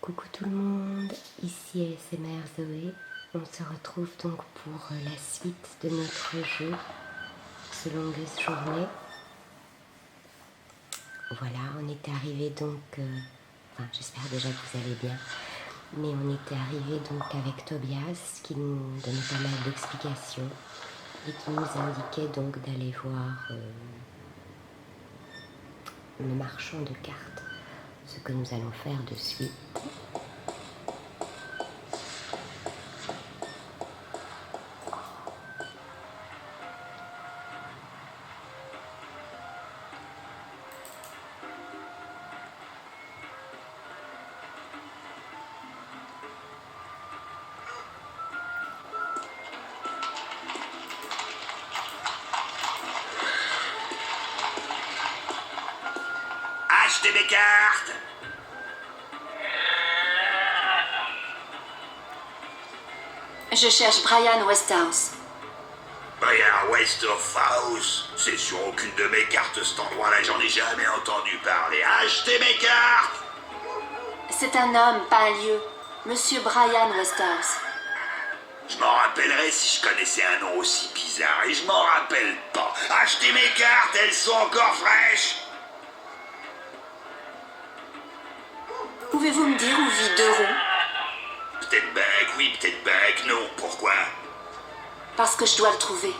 Coucou tout le monde, ici ASMR Zoé. On se retrouve donc pour la suite de notre jeu, ce longueuse journée. Voilà, on était arrivé donc, j'espère déjà que vous allez bien, mais on était arrivé donc avec Tobias qui nous donnait pas mal d'explications et qui nous indiquait donc d'aller voir le marchand de cartes, ce que nous allons faire de suite. Achetez mes cartes! Je cherche Brian Westhouse. Brian Westhouse, c'est sur aucune de mes cartes cet endroit-là, j'en ai jamais entendu parler. Achetez mes cartes! C'est un homme, pas un lieu. Monsieur Brian Westhouse. Je m'en rappellerais si je connaissais un nom aussi bizarre, et je m'en rappelle pas. Achetez mes cartes, elles sont encore fraîches! Pouvez-vous me dire où vit Deroux? Peut-être Beck, oui, peut-être Beck, non. Pourquoi? Parce que je dois le trouver.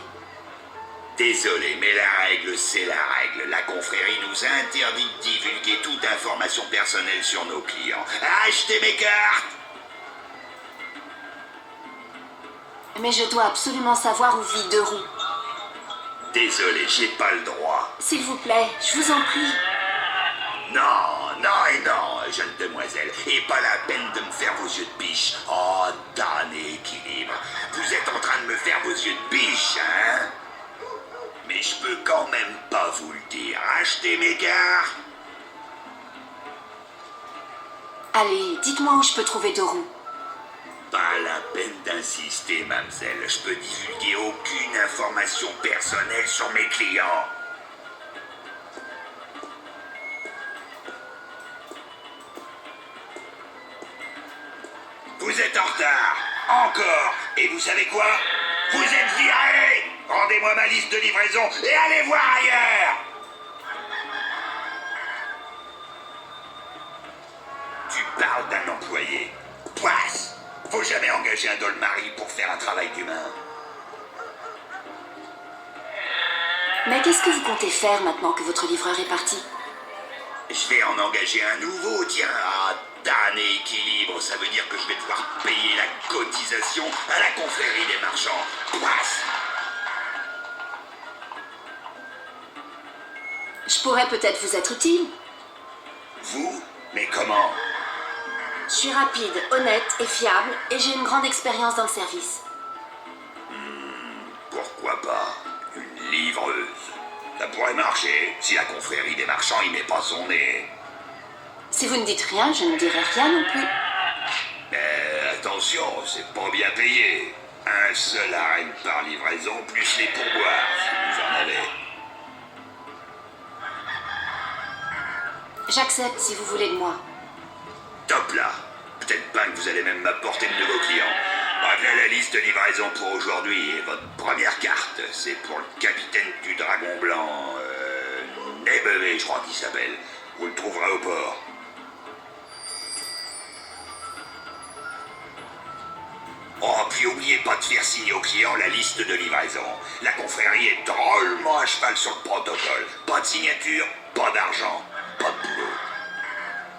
Désolé, mais la règle, c'est la règle. La confrérie nous interdit de divulguer toute information personnelle sur nos clients. Achetez mes cartes! Mais je dois absolument savoir où vit Deroux. Désolé, j'ai pas le droit. S'il vous plaît, je vous en prie. Non, non et non, jeune demoiselle. Et pas la peine de me faire vos yeux de biche. Oh, damné équilibre. Vous êtes en train de me faire vos yeux de biche, hein? Mais je peux quand même pas vous le dire. Achetez mes cartes. Allez, dites-moi où je peux trouver Deroux. Pas la peine d'insister, mademoiselle. Je peux divulguer aucune information personnelle sur mes clients. Vous êtes en retard. Encore. Et vous savez quoi? Vous êtes virés. Rendez-moi ma liste de livraison et allez voir ailleurs. Tu parles d'un employé. Poisse. Faut jamais engager un dolmari pour faire un travail d'humain. Mais qu'est-ce que vous comptez faire maintenant que votre livreur est parti? Je vais en engager un nouveau, tiens. Ah, damné équilibre, ça veut dire que je vais devoir payer la cotisation à la confrérie des marchands. Poisse. Je pourrais peut-être vous être utile. Vous? Mais comment? Je suis rapide, honnête et fiable, et j'ai une grande expérience dans le service. Pourquoi pas? Une livreuse. Ça pourrait marcher si la confrérie des marchands y met pas son nez. Si vous ne dites rien, je ne dirai rien non plus. Mais attention, c'est pas bien payé. Un seul arène par livraison, plus les pourboires, si vous en avez. J'accepte si vous voulez de moi. Top là. Peut-être pas que vous allez même m'apporter de nouveaux clients. Voilà la liste de livraison pour aujourd'hui. Et votre première carte, c'est pour le capitaine du Dragon Blanc. Nebevé, je crois qu'il s'appelle. Vous le trouverez au port. Oh, puis oubliez pas de faire signer aux clients la liste de livraison. La confrérie est drôlement à cheval sur le protocole. Pas de signature, pas d'argent, pas de boulot.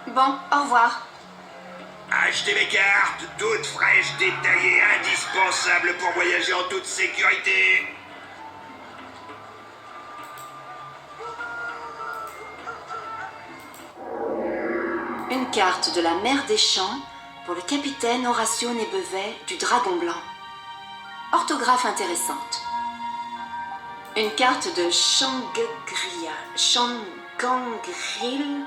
Bon, au revoir. Achetez mes cartes, toutes fraîches, détaillées, indispensables pour voyager en toute sécurité. Une carte de la mer des champs pour le capitaine Horatio Nebevet du Dragon Blanc. Orthographe intéressante. Une carte de Shangri-La. Shangangril.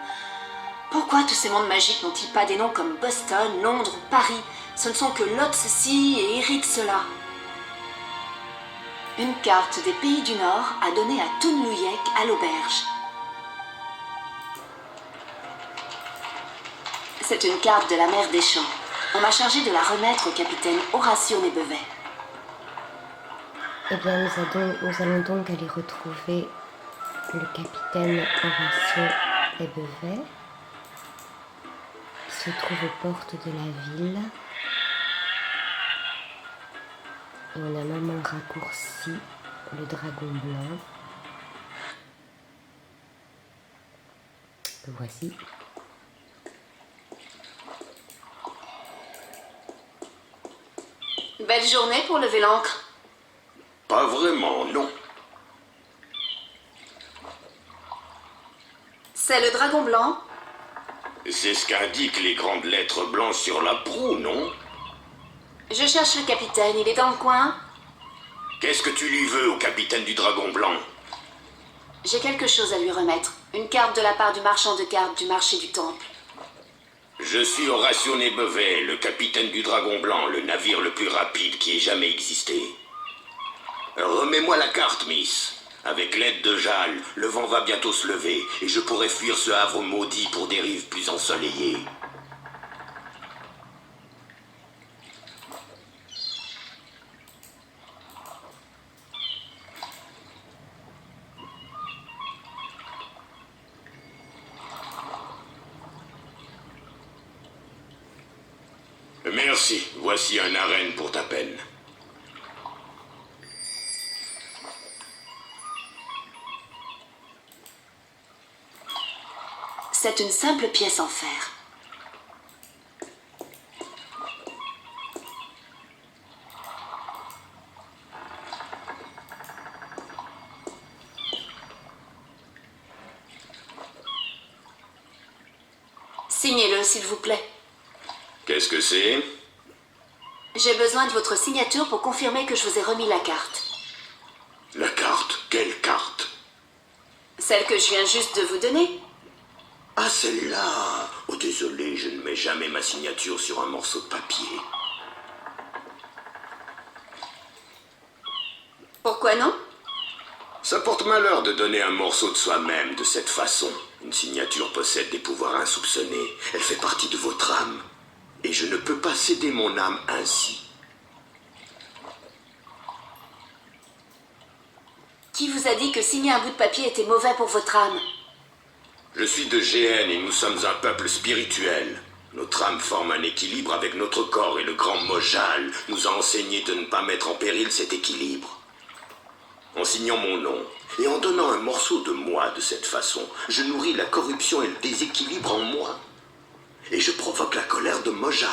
Pourquoi tous ces mondes magiques n'ont-ils pas des noms comme Boston, Londres ou Paris? Ce ne sont que Lot ceci et Eric cela. Une carte des pays du Nord à donner à Tunluyek à l'auberge. C'est une carte de la mer des champs. On m'a chargé de la remettre au capitaine Horatio Nébevet. Eh bien, nous allons donc aller retrouver le capitaine Horatio Nébevet, qui se trouve aux portes de la ville. Et on a même un raccourci, le dragon blanc. Le voici. Belle journée pour lever l'ancre. Pas vraiment, non. C'est le dragon blanc. C'est ce qu'indiquent les grandes lettres blanches sur la proue, non? Je cherche le capitaine, il est dans le coin. Qu'est-ce que tu lui veux au capitaine du Dragon Blanc? J'ai quelque chose à lui remettre. Une carte de la part du marchand de cartes du marché du Temple. Je suis Horatio Nébevet, le capitaine du Dragon Blanc, le navire le plus rapide qui ait jamais existé. Remets-moi la carte, Miss. Avec l'aide de Jal, le vent va bientôt se lever et je pourrai fuir ce havre maudit pour des rives plus ensoleillées. Merci, voici un arène pour ta peine. C'est une simple pièce en fer. Signez-le, s'il vous plaît. Qu'est-ce que c'est? J'ai besoin de votre signature pour confirmer que je vous ai remis la carte. La carte? Quelle carte? Celle que je viens juste de vous donner. Ah, celle-là! Oh, désolé, je ne mets jamais ma signature sur un morceau de papier. Pourquoi non? Ça porte malheur de donner un morceau de soi-même de cette façon. Une signature possède des pouvoirs insoupçonnés. Elle fait partie de votre âme. Et je ne peux pas céder mon âme ainsi. Qui vous a dit que signer un bout de papier était mauvais pour votre âme? Je suis de GN et nous sommes un peuple spirituel. Notre âme forme un équilibre avec notre corps et le grand Mojal nous a enseigné de ne pas mettre en péril cet équilibre. En signant mon nom et en donnant un morceau de moi de cette façon, je nourris la corruption et le déséquilibre en moi. Et je provoque la colère de Mojal.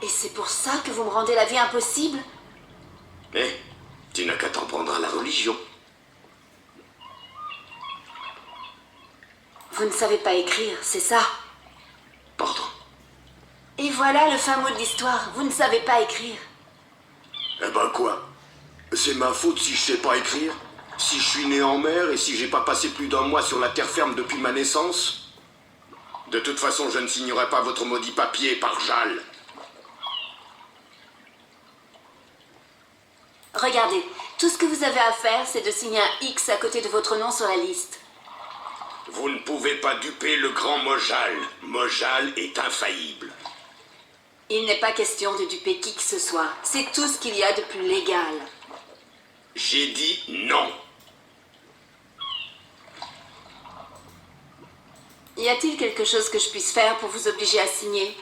Et c'est pour ça que vous me rendez la vie impossible? Eh, tu n'as qu'à t'en prendre à la religion. Vous ne savez pas écrire, c'est ça? Pardon. Et voilà le fin mot de l'histoire, vous ne savez pas écrire. Eh ben quoi? C'est ma faute si je sais pas écrire? Si je suis né en mer et si j'ai pas passé plus d'un mois sur la terre ferme depuis ma naissance? De toute façon, je ne signerai pas votre maudit papier par Jal. Regardez, tout ce que vous avez à faire, c'est de signer un X à côté de votre nom sur la liste. Vous ne pouvez pas duper le grand Mojal. Mojal est infaillible. Il n'est pas question de duper qui que ce soit. C'est tout ce qu'il y a de plus légal. J'ai dit non. Y a-t-il quelque chose que je puisse faire pour vous obliger à signer?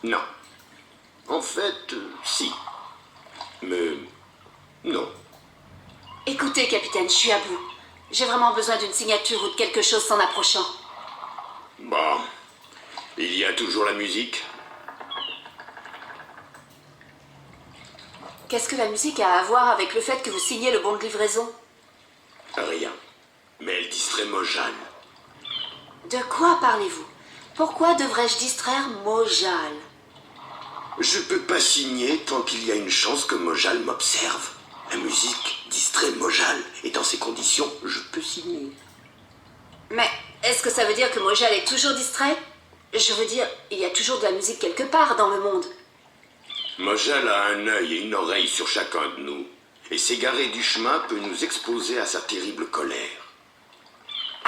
Non. En fait, si. Mais non. Écoutez, capitaine, je suis à bout. J'ai vraiment besoin d'une signature ou de quelque chose s'en approchant. Bon. Il y a toujours la musique. Qu'est-ce que la musique a à voir avec le fait que vous signez le bon de livraison? Rien. Mais elle distrait Mojal. De quoi parlez-vous? Pourquoi devrais-je distraire Mojal? Je peux pas signer tant qu'il y a une chance que Mojal m'observe. La musique distrait Mojal, et dans ces conditions, je peux signer. Mais est-ce que ça veut dire que Mojal est toujours distrait? Je veux dire, il y a toujours de la musique quelque part dans le monde. Mojal a un œil et une oreille sur chacun de nous, et s'égarer du chemin peut nous exposer à sa terrible colère.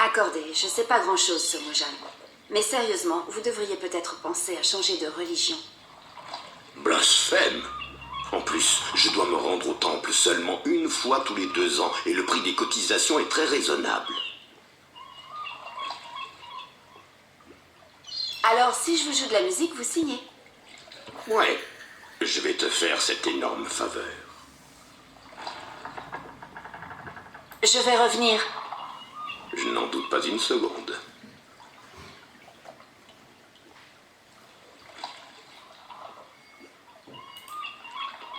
Accordé, je sais pas grand-chose sur Mojal. Mais sérieusement, vous devriez peut-être penser à changer de religion. Blasphème! En plus, je dois me rendre au temple seulement une fois tous les 2 ans et le prix des cotisations est très raisonnable. Alors, si je vous joue de la musique, vous signez. Ouais, je vais te faire cette énorme faveur. Je vais revenir. Je n'en doute pas une seconde.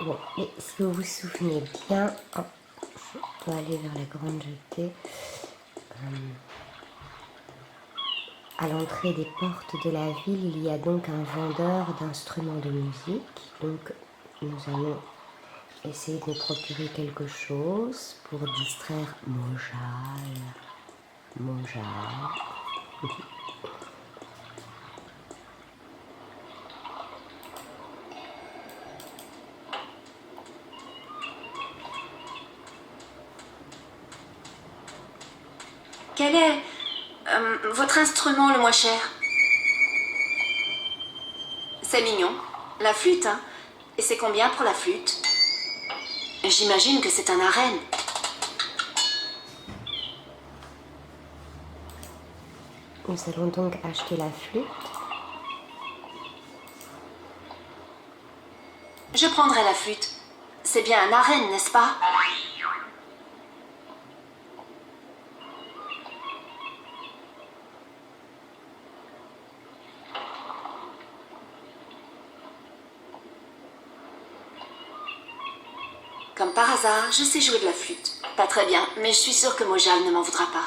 Bon, et si vous vous souvenez bien, je dois aller vers la grande jetée. À l'entrée des portes de la ville, il y a donc un vendeur d'instruments de musique. Donc, nous allons essayer de nous procurer quelque chose pour distraire Mojal. Mojal. Quel est votre instrument le moins cher? C'est mignon. La flûte, hein? Et c'est combien pour la flûte? J'imagine que c'est un arène. Nous allons donc acheter la flûte. Je prendrai la flûte. C'est bien un arène, n'est-ce pas? Comme par hasard, je sais jouer de la flûte. Pas très bien, mais je suis sûre que Mojal ne m'en voudra pas.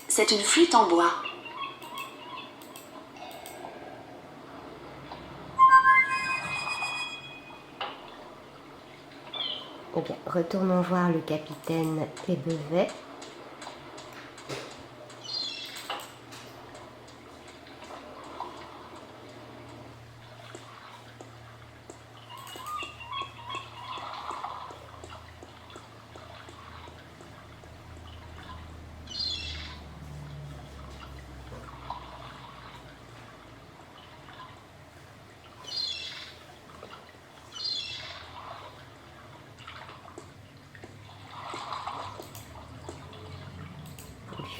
C'est une flûte en bois. Eh bien, retournons voir le capitaine Ebevet.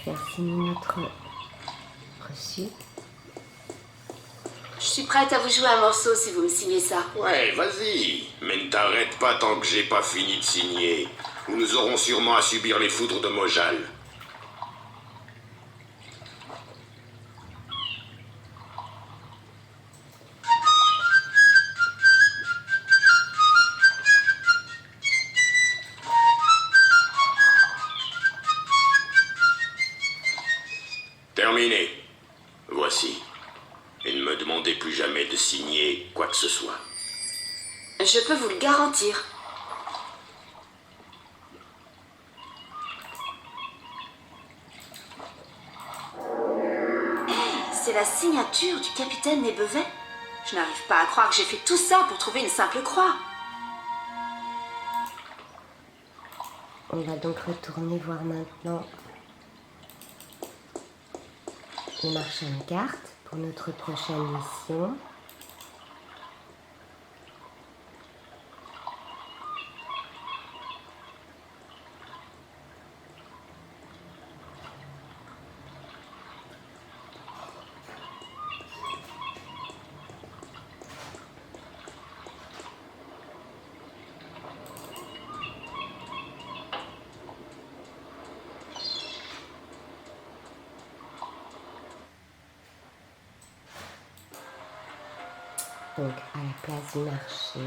Faire signer notre reçu. Je suis prête à vous jouer un morceau si vous me signez ça. Ouais, vas-y. Mais ne t'arrête pas tant que j'ai pas fini de signer. Ou nous aurons sûrement à subir les foudres de Mojal. Terminé. Voici. Et ne me demandez plus jamais de signer quoi que ce soit. Je peux vous le garantir. C'est la signature du capitaine Ebevet. Je n'arrive pas à croire que j'ai fait tout ça pour trouver une simple croix. On va donc retourner voir maintenant le marchand de cartes pour notre prochaine mission. Donc à la place du marché.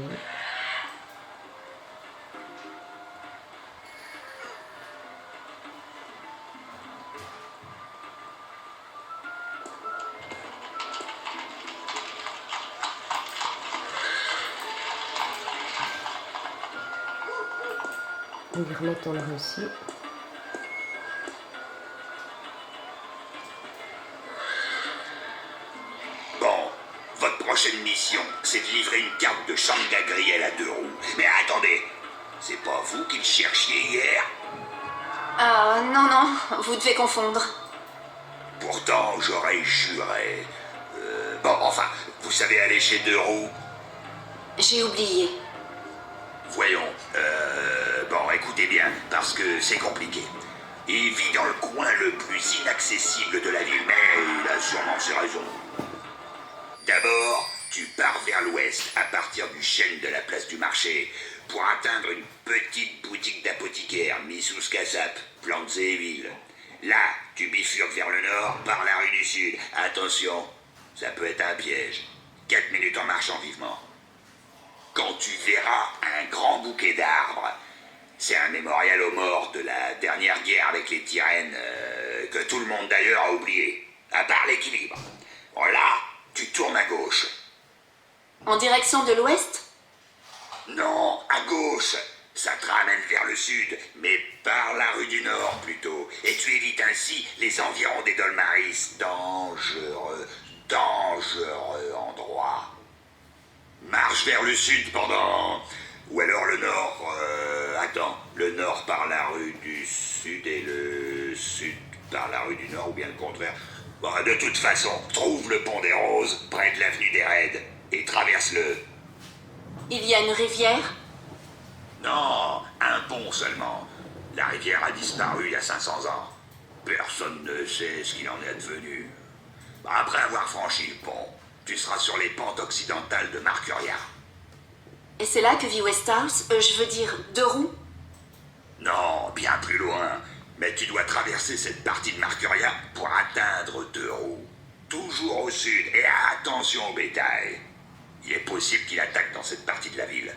Nous lui remettons le reçu. Bon, votre prochaine mission, c'est de livrer une carte de chambre Gabriel à 2 roues. Mais attendez, c'est pas vous qui le cherchiez hier? Ah, non, non, vous devez confondre. Pourtant, j'aurais juré. Bon, enfin, vous savez aller chez Deux Roues? J'ai oublié. Voyons. Bon, écoutez bien, parce que c'est compliqué. Il vit dans le coin le plus inaccessible de la ville, mais il a sûrement ses raisons. D'abord, tu pars vers l'ouest, à partir du chêne de la place du marché, pour atteindre une petite boutique d'apothicaire, Missous Casap, plantes et villes. Là, tu bifurques vers le nord, par la rue du sud. Attention, ça peut être un piège. 4 minutes en marchant vivement. Quand tu verras un grand bouquet d'arbres, c'est un mémorial aux morts de la dernière guerre avec les Tyrènes, que tout le monde d'ailleurs a oublié, à part l'équilibre. Bon, là, tu tournes à gauche. En direction de l'ouest? Non, à gauche. Ça te ramène vers le sud, mais par la rue du Nord plutôt. Et tu évites ainsi les environs des Dolmaris. Dangereux, dangereux endroit. Marche vers le sud pendant... Ou alors le nord... Attends, le nord par la rue du sud et le sud par la rue du nord, ou bien le contraire. Bon, de toute façon, trouve le pont des Roses, près de l'avenue des Raids, et traverse-le. Il y a une rivière? Non, un pont seulement. La rivière a disparu il y a 500 ans. Personne ne sait ce qu'il en est advenu. Après avoir franchi le pont, tu seras sur les pentes occidentales de Marcuria. Et c'est là que vit Westhouse? Je veux dire, Deux Roues? Non, bien plus loin. Mais tu dois traverser cette partie de Marcuria pour atteindre Deux Roues. Toujours au sud, et attention au bétail. Il est possible qu'il attaque dans cette partie de la ville.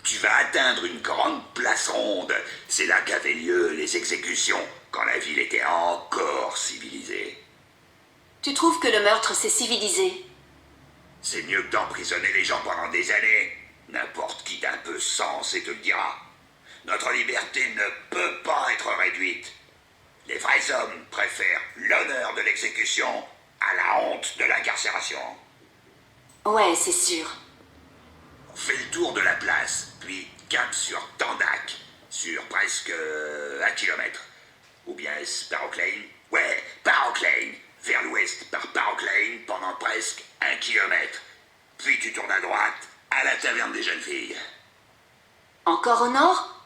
Tu vas atteindre une grande place ronde. C'est là qu'avaient lieu les exécutions, quand la ville était encore civilisée. Tu trouves que le meurtre s'est civilisé? C'est mieux que d'emprisonner les gens pendant des années. N'importe qui d'un peu sens te le dira. Notre liberté ne peut pas être réduite. Les vrais hommes préfèrent l'honneur de l'exécution à la honte de l'incarcération. Ouais, c'est sûr. Fais le tour de la place, puis cap sur Tandak, sur presque 1 kilomètre. Ou bien est-ce Parrock Lane? Ouais, Parrock Lane. Vers l'ouest par Parrock Lane pendant presque 1 kilomètre. Puis tu tournes à droite, à la taverne des jeunes filles. Encore au nord?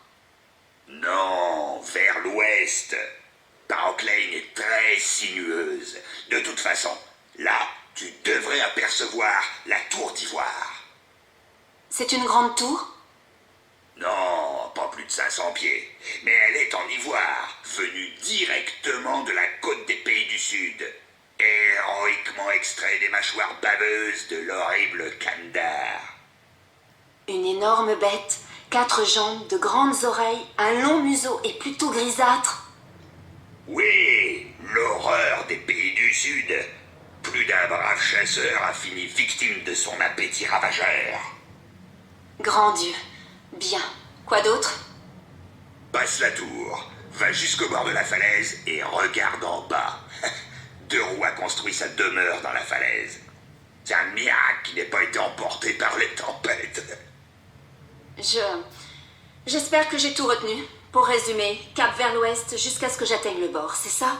Non, vers l'ouest. Parrock Lane est très sinueuse. De toute façon, là, tu devrais apercevoir la tour d'ivoire. C'est une grande tour? Non, pas plus de 500 pieds. Mais elle est en ivoire, venue directement de la côte des pays du Sud. Héroïquement extrait des mâchoires baveuses de l'horrible Kandar. Une énorme bête, 4 jambes, de grandes oreilles, un long museau et plutôt grisâtre. Oui, l'horreur des pays du Sud. Plus d'un brave chasseur a fini victime de son appétit ravageur. Grand Dieu. Bien. Quoi d'autre? Passe la tour, va jusqu'au bord de la falaise et regarde en bas. Deux Roues a construit sa demeure dans la falaise. C'est un miracle qu'il n'ait pas été emporté par les tempêtes. J'espère que j'ai tout retenu. Pour résumer, cap vers l'ouest jusqu'à ce que j'atteigne le bord, c'est ça?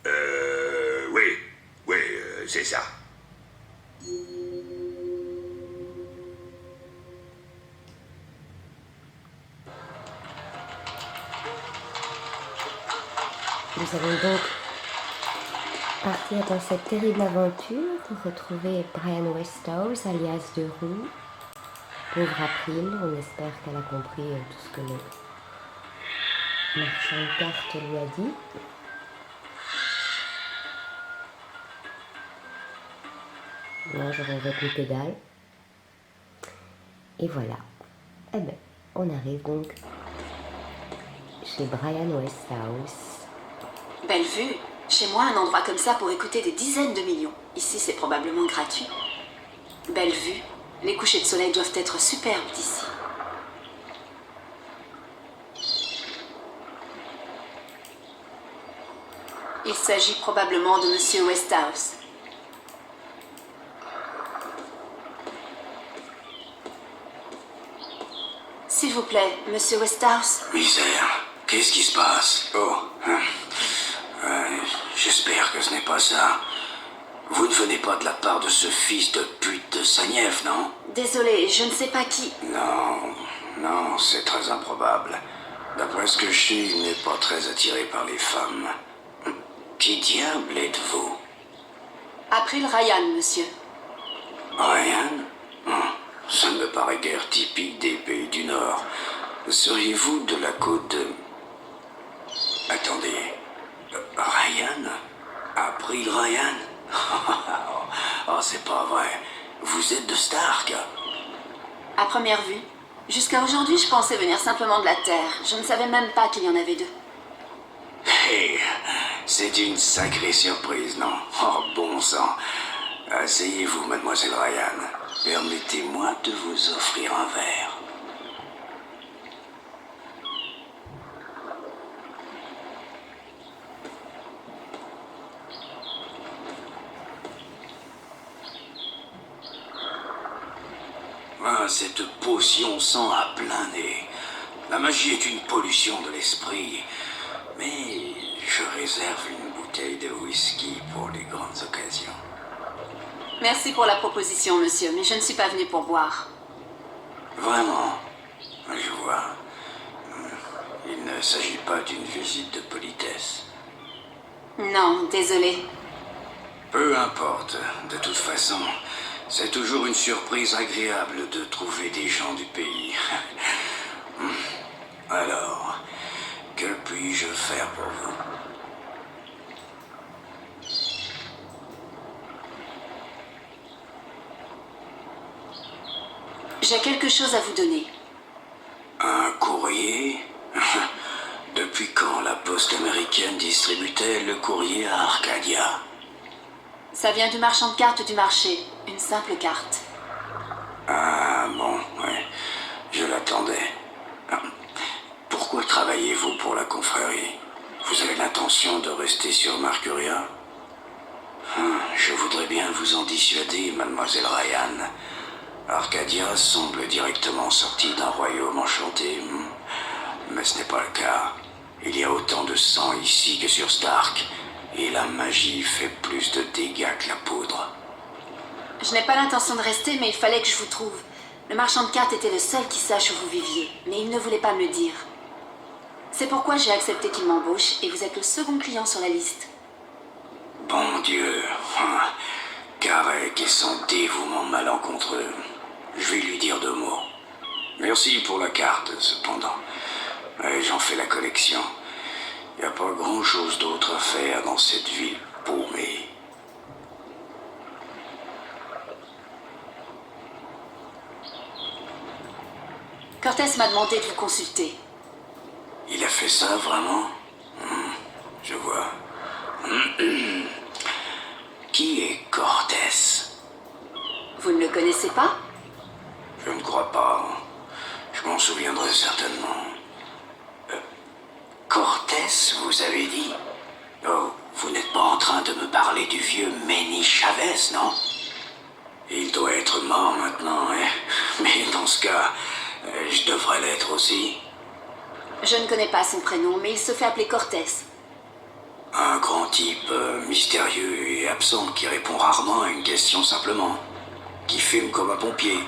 Oui, c'est ça. Nous allons donc partir dans cette terrible aventure pour retrouver Brian Westhouse, alias Deux Roues. Pauvre April, on espère qu'elle a compris tout ce que le marchand de cartes lui a dit. Moi, j'aurais retenu que dalle. Et voilà. Eh ben, on arrive donc chez Brian Westhouse. Belle vue. Chez moi, un endroit comme ça pour écouter des dizaines de millions. Ici, c'est probablement gratuit. Belle vue. Les couchers de soleil doivent être superbes d'ici. Il s'agit probablement de Monsieur Westhouse. S'il vous plaît, Monsieur Westhouse. Misère. Qu'est-ce qui se passe? Oh, j'espère que ce n'est pas ça. Vous ne venez pas de la part de ce fils de pute de Sagnev, non? Désolée, je ne sais pas qui... Non, c'est très improbable. D'après ce que je sais, il n'est pas très attiré par les femmes. Qui diable êtes-vous? April Ryan, monsieur. Ryan? Ça ne me paraît guère typique des pays du Nord. Seriez-vous de la côte de... Attendez. Ryan? April Ryan? Oh, c'est pas vrai. Vous êtes de Stark? À première vue. Jusqu'à aujourd'hui, je pensais venir simplement de la Terre. Je ne savais même pas qu'il y en avait deux. Hey, c'est une sacrée surprise, non? Oh, bon sang. Asseyez-vous, mademoiselle Ryan. Permettez-moi de vous offrir un verre. Cette potion sent à plein nez. La magie est une pollution de l'esprit. Mais je réserve une bouteille de whisky pour les grandes occasions. Merci pour la proposition, monsieur, mais je ne suis pas venue pour boire. Vraiment? Je vois. Il ne s'agit pas d'une visite de politesse. Non, désolée. Peu importe. De toute façon, c'est toujours une surprise agréable de trouver des gens du pays. Alors, que puis-je faire pour vous? J'ai quelque chose à vous donner. Un courrier? Depuis quand la poste américaine distribue-t-elle le courrier à Arcadia? Ça vient du marchand de cartes du marché. Une simple carte. Ah bon, ouais. Je l'attendais. Pourquoi travaillez-vous pour la confrérie? Vous avez l'intention de rester sur Mercuria? Je voudrais bien vous en dissuader, mademoiselle Ryan. Arcadia semble directement sorti d'un royaume enchanté. Mais ce n'est pas le cas. Il y a autant de sang ici que sur Stark. Et la magie fait plus de dégâts que la poudre. Je n'ai pas l'intention de rester, mais il fallait que je vous trouve. Le marchand de cartes était le seul qui sache où vous viviez, mais il ne voulait pas me le dire. C'est pourquoi j'ai accepté qu'il m'embauche, et vous êtes le second client sur la liste. Bon Dieu. Karek et son dévouement malencontreux. Je vais lui dire 2 mots. Merci pour la carte, cependant. J'en fais la collection. Il n'y a pas grand-chose d'autre à faire dans cette ville paumée. Cortés m'a demandé de vous consulter. Il a fait ça, vraiment? Je vois. Qui est Cortés? Vous ne le connaissez pas? Je ne crois pas. Je m'en souviendrai certainement. Cortés, vous avez dit? Oh, vous n'êtes pas en train de me parler du vieux Manny Chavez, non? Il doit être mort maintenant, hein? Mais dans ce cas, je devrais l'être aussi. Je ne connais pas son prénom, mais il se fait appeler Cortés. Un grand type mystérieux et absent qui répond rarement à une question simplement. Qui fume comme un pompier.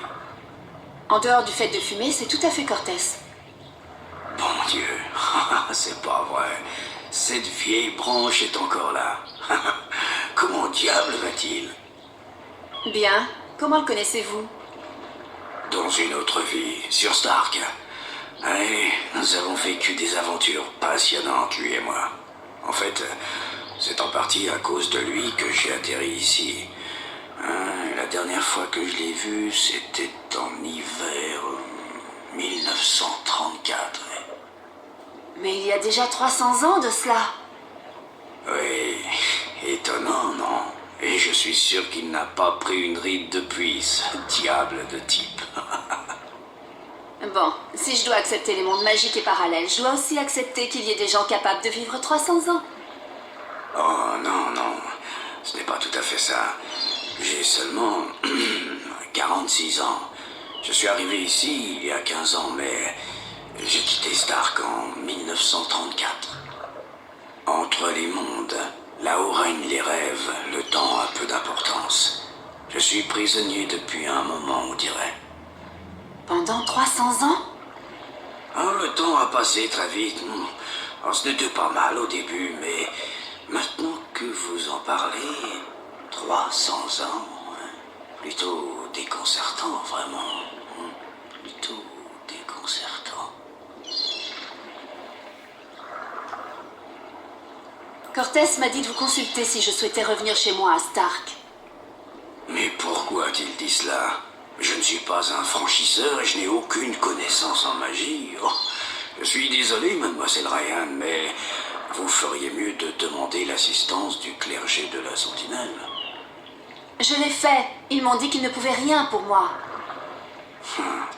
En dehors du fait de fumer, c'est tout à fait Cortés. Bon Dieu, c'est pas vrai. Cette vieille branche est encore là. Comment diable va-t-il? Bien. Comment le connaissez-vous? Dans une autre vie, sur Stark. Allez, nous avons vécu des aventures passionnantes, lui et moi. En fait, c'est en partie à cause de lui que j'ai atterri ici. La dernière fois que je l'ai vu, c'était en hiver 1934. Mais il y a déjà 300 ans de cela. Oui, étonnant, non? Et je suis sûr qu'il n'a pas pris une ride depuis, ce diable de type. Bon, si je dois accepter les mondes magiques et parallèles, je dois aussi accepter qu'il y ait des gens capables de vivre 300 ans. Oh non, non, ce n'est pas tout à fait ça. J'ai seulement 46 ans. Je suis arrivé ici il y a 15 ans, mais J'ai quitté Stark en 1934. Entre les mondes, là où règnent les rêves, le temps a peu d'importance. Je suis prisonnier depuis un moment, on dirait. Pendant 300 ans? Oh, le temps a passé très vite. Oh, ce n'était pas mal au début, mais maintenant que vous en parlez, 300 ans, hein, plutôt déconcertant, vraiment. Plutôt déconcertant. Cortès m'a dit de vous consulter si je souhaitais revenir chez moi à Stark. Mais pourquoi a-t-il dit cela? Je ne suis pas un franchisseur et je n'ai aucune connaissance en magie. Oh, je suis désolé, mademoiselle Ryan, mais vous feriez mieux de demander l'assistance du clergé de la Sentinelle. Je l'ai fait. Ils m'ont dit qu'ils ne pouvaient rien pour moi.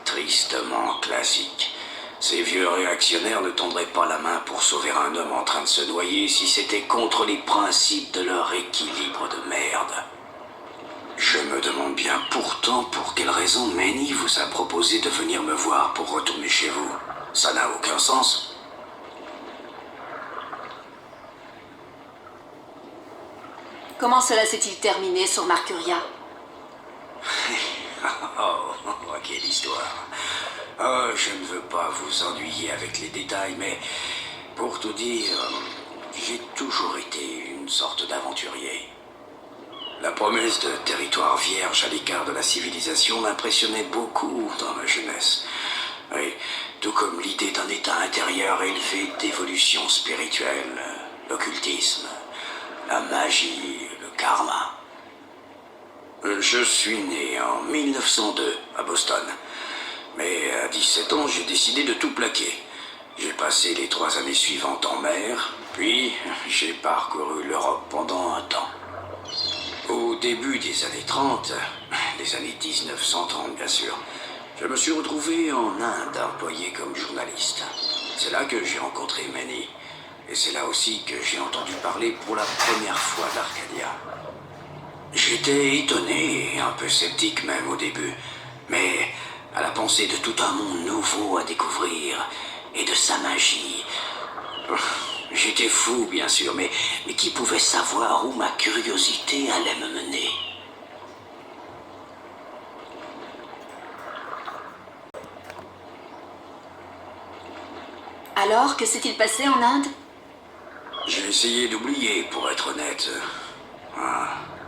Tristement classique. Ces vieux réactionnaires ne tendraient pas la main pour sauver un homme en train de se noyer si c'était contre les principes de leur équilibre de merde. Je me demande bien pourtant pour quelle raison Manny vous a proposé de venir me voir pour retourner chez vous. Ça n'a aucun sens. Comment cela s'est-il terminé sur Marcuria? Oh, quelle histoire. Oh, je ne veux pas vous ennuyer avec les détails, mais pour tout dire, j'ai toujours été une sorte d'aventurier. La promesse de territoire vierge à l'écart de la civilisation m'impressionnait beaucoup dans ma jeunesse. Oui, tout comme l'idée d'un état intérieur élevé d'évolution spirituelle, l'occultisme, la magie, le karma. Je suis né en 1902 à Boston. Mais à 17 ans, j'ai décidé de tout plaquer. J'ai passé les 3 années suivantes en mer, puis j'ai parcouru l'Europe pendant un temps. Au début des années 30, les années 1930 bien sûr, je me suis retrouvé en Inde employé comme journaliste. C'est là que j'ai rencontré Manny. Et c'est là aussi que j'ai entendu parler pour la première fois d'Arcadia. J'étais étonné et un peu sceptique même au début, mais à la pensée de tout un monde nouveau à découvrir et de sa magie. J'étais fou, bien sûr, mais qui pouvait savoir où ma curiosité allait me mener? Alors, que s'est-il passé en Inde? J'ai essayé d'oublier, pour être honnête.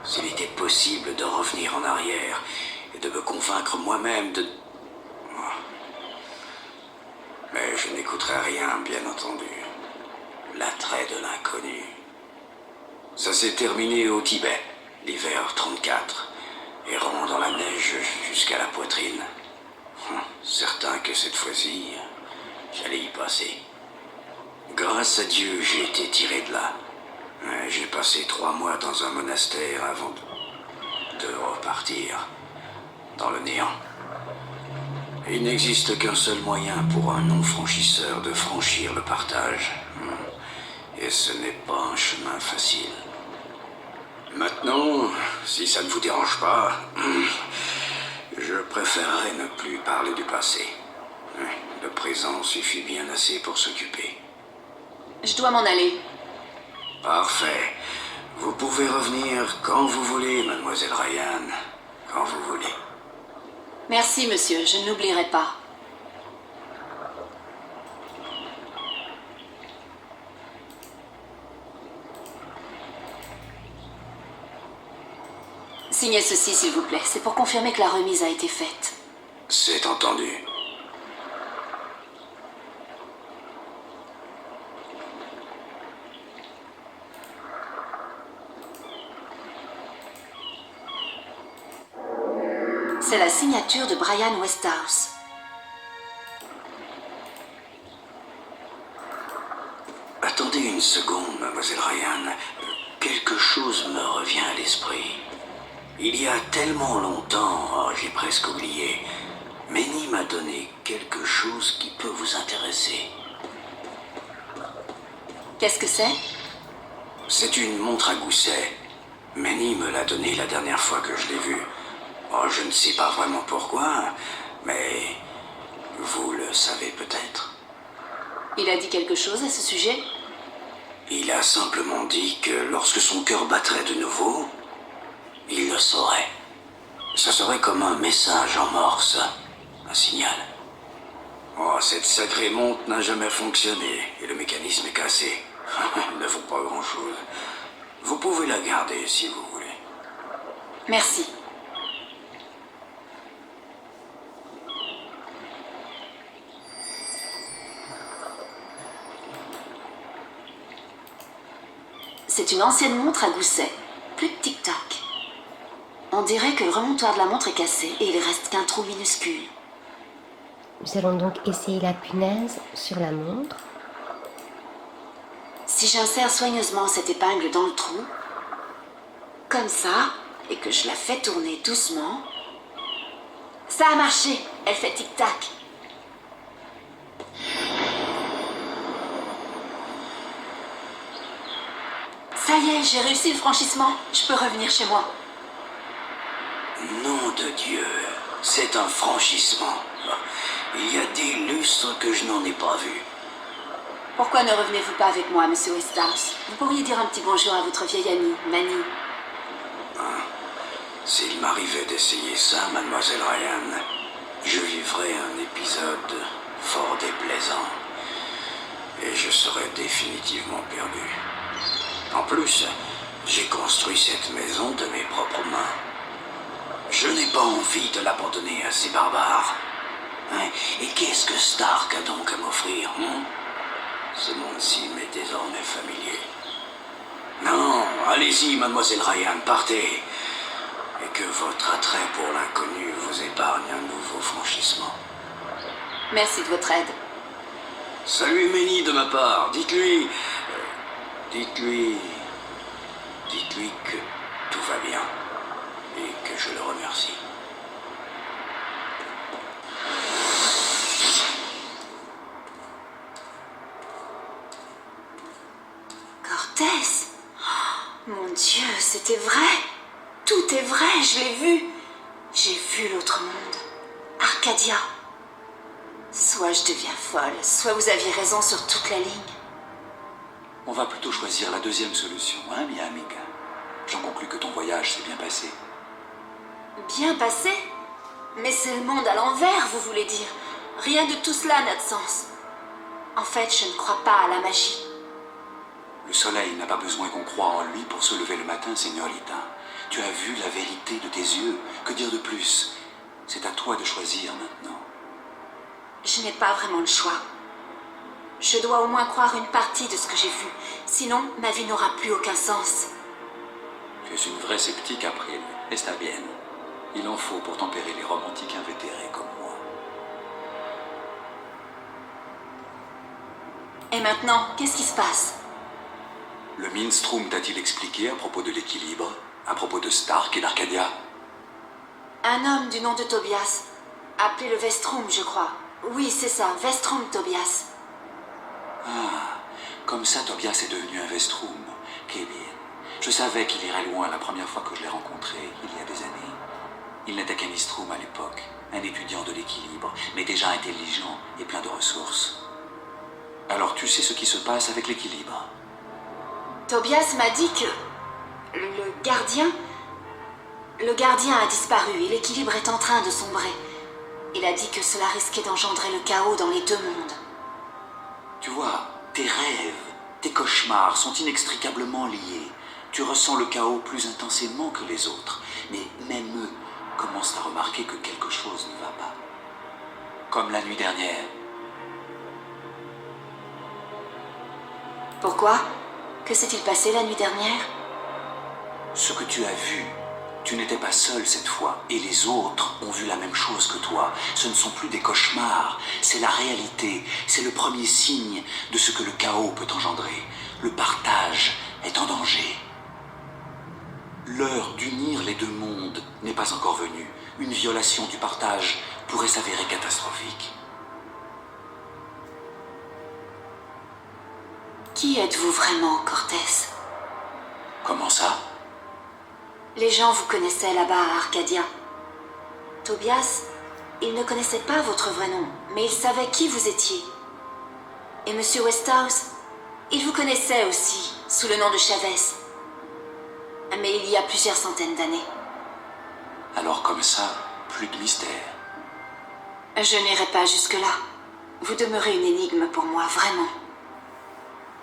S'il était possible de revenir en arrière et de me convaincre moi-même de... Mais je n'écouterai rien, bien entendu. L'attrait de l'inconnu. Ça s'est terminé au Tibet, l'hiver 34, errant dans la neige jusqu'à la poitrine. Certain que cette fois-ci, j'allais y passer. Grâce à Dieu, j'ai été tiré de là. J'ai passé 3 mois dans un monastère avant de repartir dans le néant. Il n'existe qu'un seul moyen pour un non-franchisseur de franchir le partage. Et ce n'est pas un chemin facile. Maintenant, si ça ne vous dérange pas, je préférerais ne plus parler du passé. Le présent suffit bien assez pour s'occuper. Je dois m'en aller. Parfait. Vous pouvez revenir quand vous voulez, mademoiselle Ryan. Quand vous voulez. Merci, monsieur, je n'oublierai pas. Signez ceci, s'il vous plaît. C'est pour confirmer que la remise a été faite. C'est entendu. C'est la signature de Brian Westhouse. Attendez une seconde, mademoiselle Ryan. Quelque chose me revient à l'esprit. Il y a tellement longtemps, j'ai presque oublié. Manny m'a donné quelque chose qui peut vous intéresser. Qu'est-ce que c'est? C'est une montre à gousset. Manny me l'a donnée la dernière fois que je l'ai vue. Oh, je ne sais pas vraiment pourquoi, mais vous le savez peut-être. Il a dit quelque chose à ce sujet? Il a simplement dit que lorsque son cœur battrait de nouveau, il le saurait. Ça serait comme un message en morse, un signal. Oh, cette sacrée montre n'a jamais fonctionné et le mécanisme est cassé. Elle ne vaut pas grand-chose. Vous pouvez la garder si vous voulez. Merci. C'est une ancienne montre à gousset. Plus de tic-tac. On dirait que le remontoir de la montre est cassé et il reste qu'un trou minuscule. Nous allons donc essayer la punaise sur la montre. Si j'insère soigneusement cette épingle dans le trou, comme ça, et que je la fais tourner doucement, ça a marché, elle fait tic-tac. Ça y est, j'ai réussi le franchissement, je peux revenir chez moi. Nom de Dieu, c'est un franchissement. Il y a des lustres que je n'en ai pas vu. Pourquoi ne revenez-vous pas avec moi, monsieur Westhouse? Vous pourriez dire un petit bonjour à votre vieille amie, Manny. S'il m'arrivait d'essayer ça, mademoiselle Ryan, je vivrais un épisode fort déplaisant. Et je serais définitivement perdu. En plus, j'ai construit cette maison de mes propres mains. Je n'ai pas envie de l'abandonner à ces barbares. Hein? Et qu'est-ce que Stark a donc à m'offrir, hein? Ce monde-ci m'est désormais familier. Non, allez-y, mademoiselle Ryan, partez. Et que votre attrait pour l'inconnu vous épargne un nouveau franchissement. Merci de votre aide. Salut Ménie de ma part, dites-lui que tout va bien et que je le remercie. Cortez! Oh, mon Dieu, c'était vrai! Tout est vrai, je l'ai vu! J'ai vu l'autre monde. Arcadia. Soit je deviens folle, soit vous aviez raison sur toute la ligne. On va plutôt choisir la deuxième solution, hein, Mia Amiga? J'en conclus que ton voyage s'est bien passé. Bien passé? Mais c'est le monde à l'envers, vous voulez dire. Rien de tout cela n'a de sens. En fait, je ne crois pas à la magie. Le soleil n'a pas besoin qu'on croie en lui pour se lever le matin, señorita. Tu as vu la vérité de tes yeux. Que dire de plus? C'est à toi de choisir maintenant. Je n'ai pas vraiment le choix. Je dois au moins croire une partie de ce que j'ai vu. Sinon, ma vie n'aura plus aucun sens. Tu es une vraie sceptique, April. Está bien. Il en faut pour tempérer les romantiques invétérés comme moi. Et maintenant, qu'est-ce qui se passe? Le Minstrom t'a-t-il expliqué à propos de l'équilibre? À propos de Stark et d'Arcadia? Un homme du nom de Tobias. Appelé le Vestrum, je crois. Oui, c'est ça, Vestrum Tobias. Ah, comme ça Tobias est devenu un Vestrum. Qu'est bien. Je savais qu'il irait loin la première fois que je l'ai rencontré, il y a des années. Il n'était qu'un Istrum à l'époque, un étudiant de l'équilibre, mais déjà intelligent et plein de ressources. Alors tu sais ce qui se passe avec l'équilibre? Tobias m'a dit que... Le gardien a disparu et l'équilibre est en train de sombrer. Il a dit que cela risquait d'engendrer le chaos dans les deux mondes. Tu vois, tes rêves, tes cauchemars sont inextricablement liés. Tu ressens le chaos plus intensément que les autres, mais même eux commencent à remarquer que quelque chose ne va pas. Comme la nuit dernière. Pourquoi? Que s'est-il passé la nuit dernière? Ce que tu as vu, tu n'étais pas seul cette fois, et les autres ont vu la même chose que toi. Ce ne sont plus des cauchemars, c'est la réalité, c'est le premier signe de ce que le chaos peut engendrer. Le partage est en danger. L'heure d'unir les deux mondes n'est pas encore venue. Une violation du partage pourrait s'avérer catastrophique. Qui êtes-vous vraiment, Cortez? Comment ça? Les gens vous connaissaient là-bas à Arcadia. Tobias, il ne connaissait pas votre vrai nom, mais il savait qui vous étiez. Et Monsieur Westhouse, il vous connaissait aussi, sous le nom de Chavez. Mais il y a plusieurs centaines d'années. Alors comme ça, plus de mystère. Je n'irai pas jusque-là. Vous demeurez une énigme pour moi, vraiment.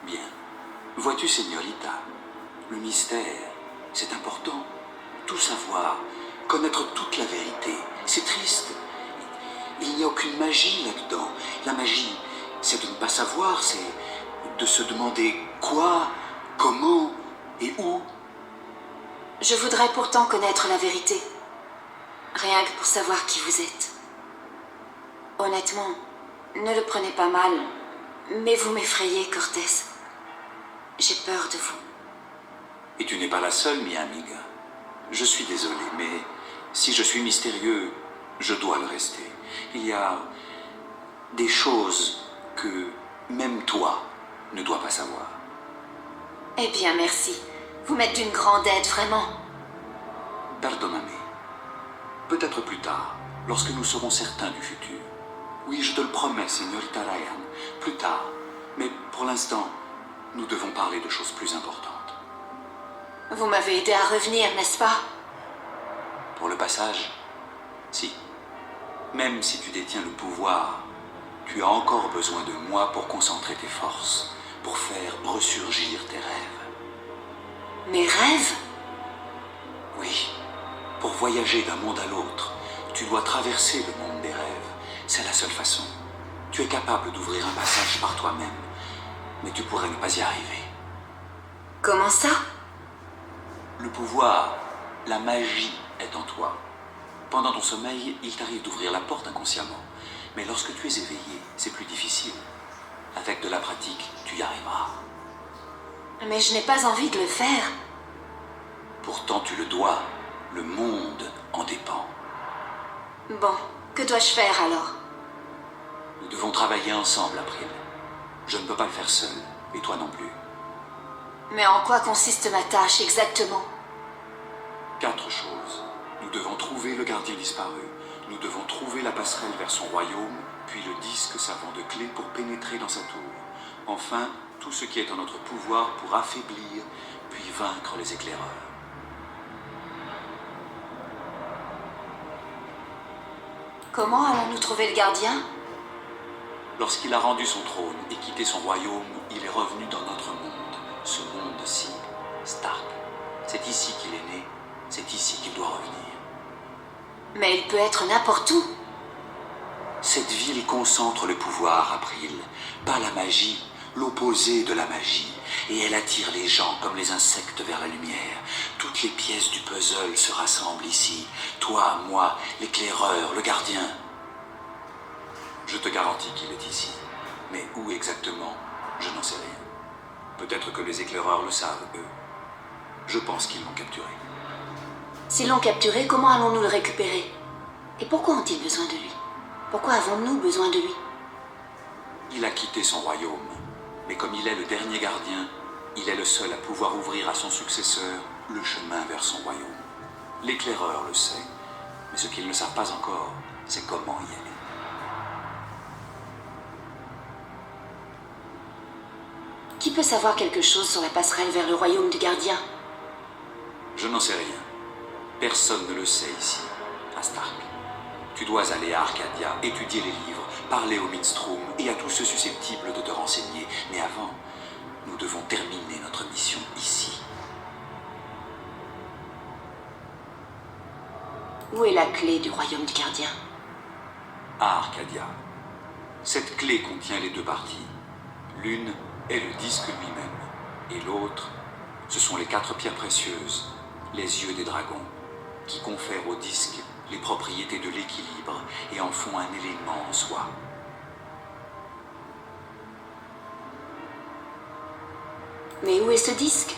Bien. Vois-tu, señorita, le mystère, c'est important. Tout savoir, connaître toute la vérité, c'est triste. Il n'y a aucune magie là-dedans. La magie, c'est de ne pas savoir, c'est de se demander quoi, comment et où. Je voudrais pourtant connaître la vérité. Rien que pour savoir qui vous êtes. Honnêtement, ne le prenez pas mal, mais vous m'effrayez, Cortés. J'ai peur de vous. Et tu n'es pas la seule, mi amiga. Je suis désolé, mais si je suis mystérieux, je dois le rester. Il y a des choses que même toi ne dois pas savoir. Eh bien, merci. Vous m'êtes d'une grande aide, vraiment. Pardonnez. Peut-être plus tard, lorsque nous serons certains du futur. Oui, je te le promets, señorita Ryan. Plus tard. Mais pour l'instant, nous devons parler de choses plus importantes. Vous m'avez aidé à revenir, n'est-ce pas? Pour le passage, si. Même si tu détiens le pouvoir, tu as encore besoin de moi pour concentrer tes forces, pour faire ressurgir tes rêves. Mes rêves? Oui, pour voyager d'un monde à l'autre, tu dois traverser le monde des rêves. C'est la seule façon. Tu es capable d'ouvrir un passage par toi-même, mais tu pourrais ne pas y arriver. Comment ça? Le pouvoir, la magie est en toi. Pendant ton sommeil, il t'arrive d'ouvrir la porte inconsciemment. Mais lorsque tu es éveillé, c'est plus difficile. Avec de la pratique, tu y arriveras. Mais je n'ai pas envie de le faire. Pourtant, tu le dois. Le monde en dépend. Bon, que dois-je faire alors? Nous devons travailler ensemble, April. Je ne peux pas le faire seul, et toi non plus. Mais en quoi consiste ma tâche exactement? 4 choses. Nous devons trouver le gardien disparu. Nous devons trouver la passerelle vers son royaume, puis le disque servant de clé pour pénétrer dans sa tour. Enfin, tout ce qui est en notre pouvoir pour affaiblir, puis vaincre les éclaireurs. Comment allons-nous trouver le gardien? Lorsqu'il a rendu son trône et quitté son royaume, il est revenu dans notre monde. Ce monde-ci, Stark. C'est ici qu'il est né, c'est ici qu'il doit revenir. Mais il peut être n'importe où. Cette ville concentre le pouvoir, April. Pas la magie, l'opposé de la magie. Et elle attire les gens comme les insectes vers la lumière. Toutes les pièces du puzzle se rassemblent ici. Toi, moi, l'éclaireur, le gardien. Je te garantis qu'il est ici. Mais où exactement, je n'en sais rien. Peut-être que les éclaireurs le savent, eux. Je pense qu'ils l'ont capturé. S'ils l'ont capturé, comment allons-nous le récupérer? Et pourquoi ont-ils besoin de lui? Pourquoi avons-nous besoin de lui? Il a quitté son royaume. Mais comme il est le dernier gardien, il est le seul à pouvoir ouvrir à son successeur le chemin vers son royaume. L'éclaireur le sait. Mais ce qu'ils ne savent pas encore, c'est comment y aller. Qui peut savoir quelque chose sur la passerelle vers le royaume du gardien? Je n'en sais rien. Personne ne le sait ici, à Stark. Tu dois aller à Arcadia, étudier les livres, parler au Minstrom et à tous ceux susceptibles de te renseigner. Mais avant, nous devons terminer notre mission ici. Où est la clé du royaume du gardien? À Arcadia. Cette clé contient les 2 parties. L'une est le disque lui-même, et l'autre, ce sont les 4 pierres précieuses, les yeux des dragons, qui confèrent au disque les propriétés de l'équilibre et en font un élément en soi. Mais où est ce disque?